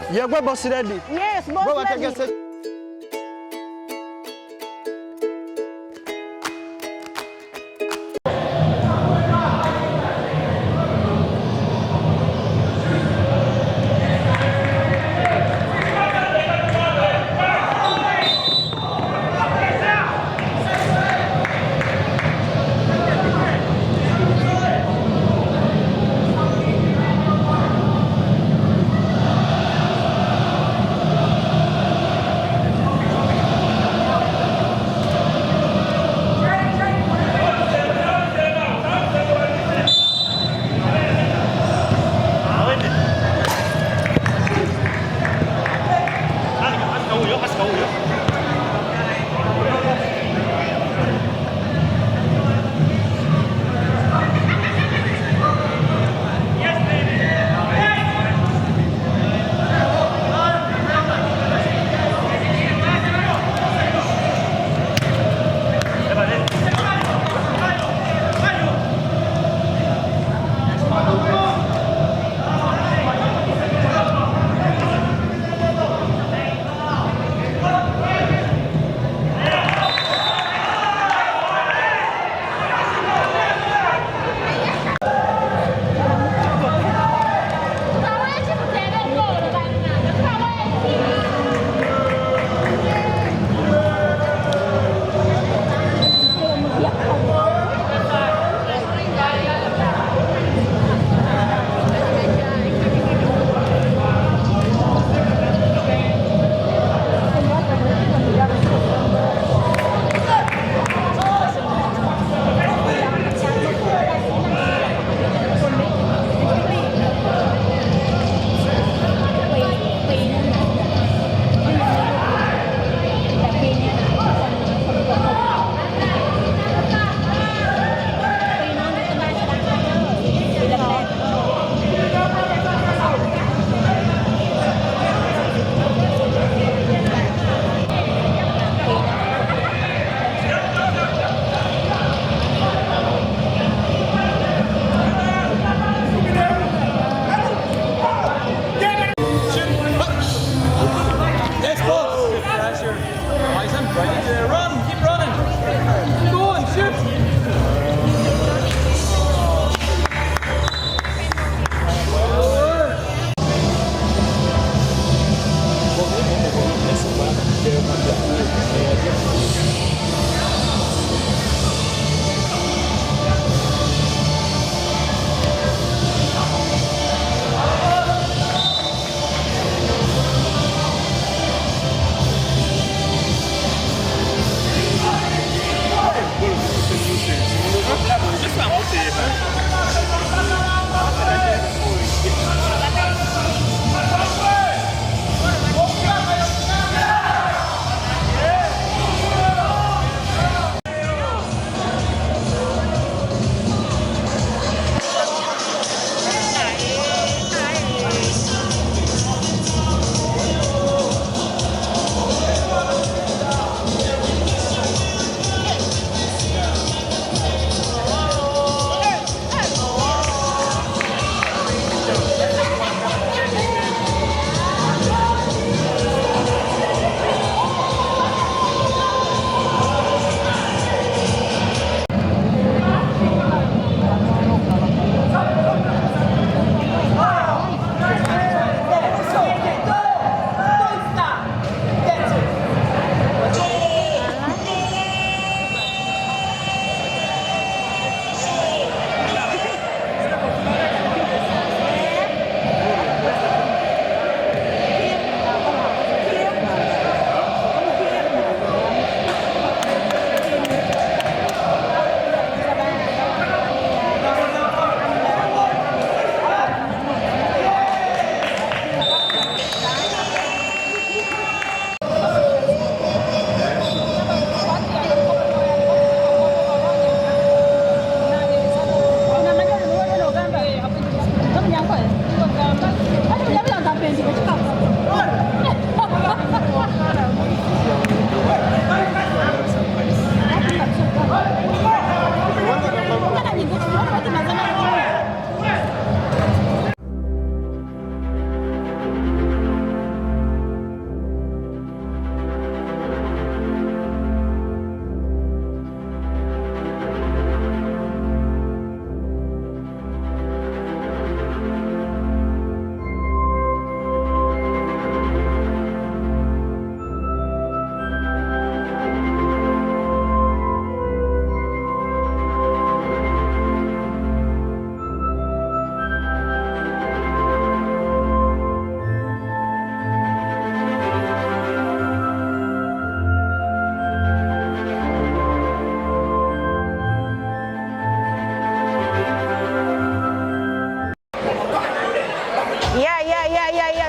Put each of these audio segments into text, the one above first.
Yes. Yeah, go boss ready. Yes, boss ready.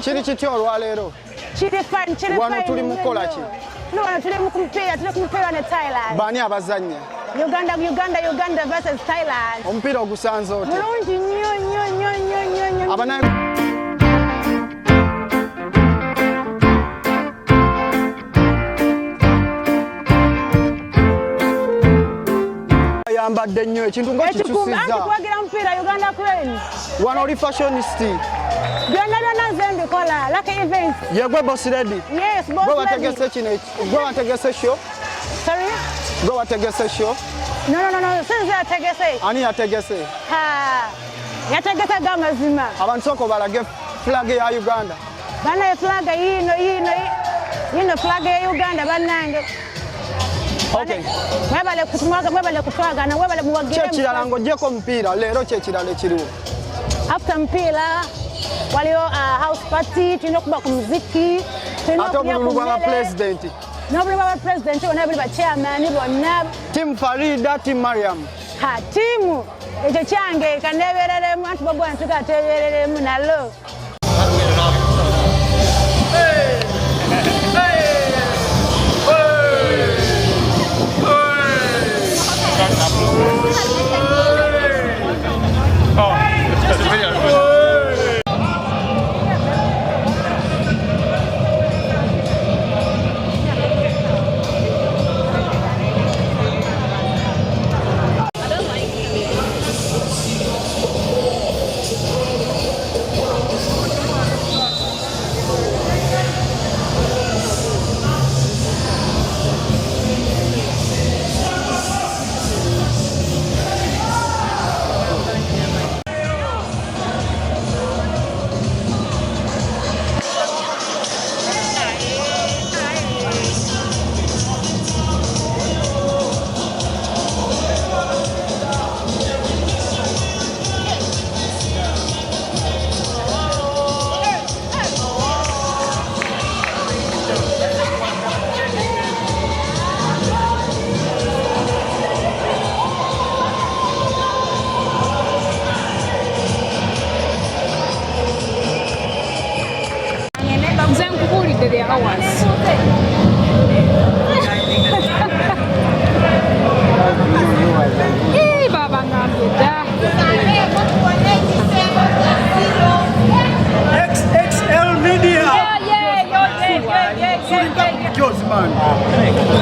Chiri kityo olwaleero. Chiri fine. Wano tuli mukola ki? No, tuli mukumpira ne Thailand. Baani abazannya? Uganda versus Thailand. Omupiira ogusanze otya? Mulungi nnyo. Yambadde nnyo ekintu ng'okikyusizza. Kuwagira mupiira Uganda Cranes. Wano oli fashionist. Byonna nze mbikola, like events. Yegwe boss lady? Yes, boss lady. Gwe wategese kino, gwe wategese show? Sorry? Gwe wategese show? No, sinze yategese. Ani yategese? Yategese gamazima. Abantu soko balage flag ya Uganda. Bana flag yino flag ya Uganda banange. Okay. Mwebale kutwagana, mwebale muwagire. Kyekirala ng'oggyeko omupiira, leero kyekirala ekiriwo. After mpira, waliyo house party, tulina okuba ku muziki. Ate obululu bwa president. N'obululu bwa president bonna buli ba chairman bonna. Team Farida, Team Mariam. Tiimu ekyo kyange kaneebereremu anti bobo ntuka ateebereremu nalo.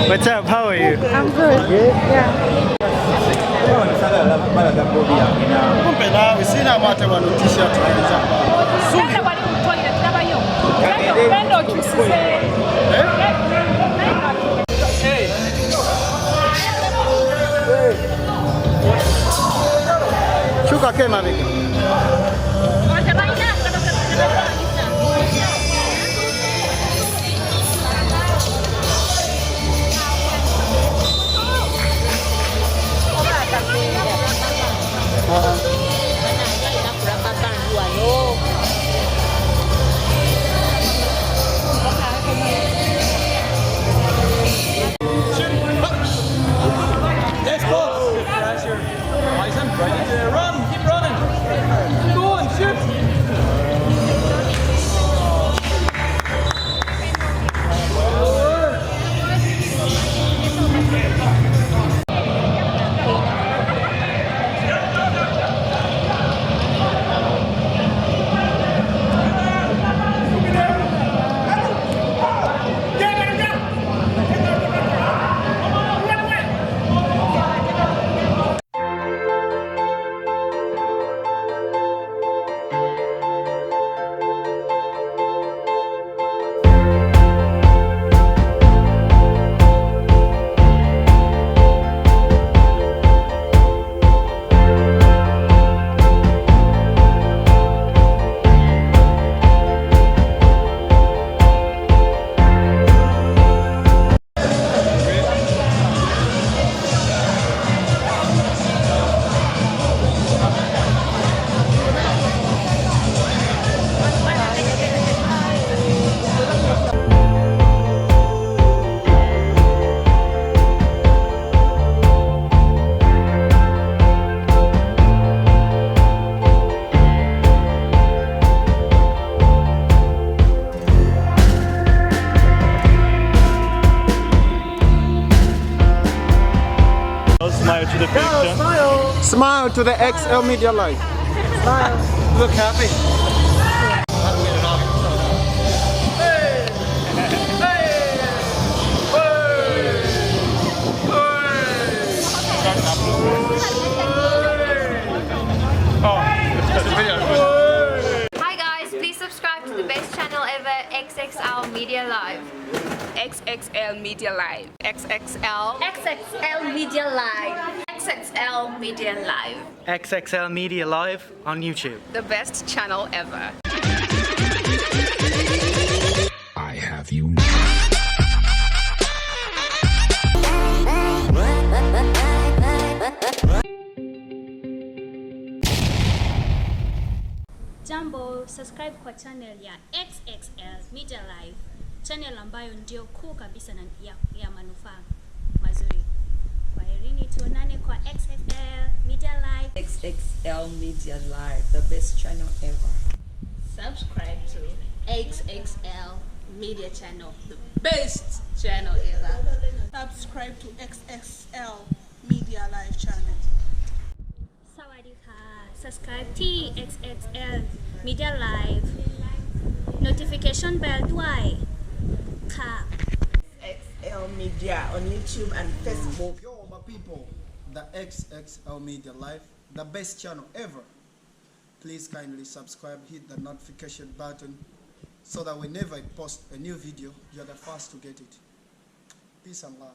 What's up? How are you? I'm good. Yeah. Chuka kema bika. Run, keep running. Go and shoot. Smile to the picture. Smile to the XL Media Live. Look happy. Hi guys, please subscribe to the best channel ever, XXL Media Live. XXL Media Live. XXL. XXL Media Live. XXL Media Live. XXL Media Live on YouTube. The best channel ever. I have you. Jambo, subscribe kwa channel ya XXL Media Live, channel ambayo ndio kuu kabisa na ya manufaa mazuri. Kwaherini, tuonane kwa XXL Media Live. XXL Media Live, the best channel ever. Subscribe to XXL Media Channel, the best channel ever. Subscribe to XXL Media Live channel. Sawadika, subscribe to XXL Media Live. Notification bellด้วยค่ะ XXL Media on YouTube and Facebook. Yo, my people, the XXL Media Live, the best channel ever. Please kindly subscribe, hit the notification button so that whenever I post a new video, you're the first to get it. Peace and love.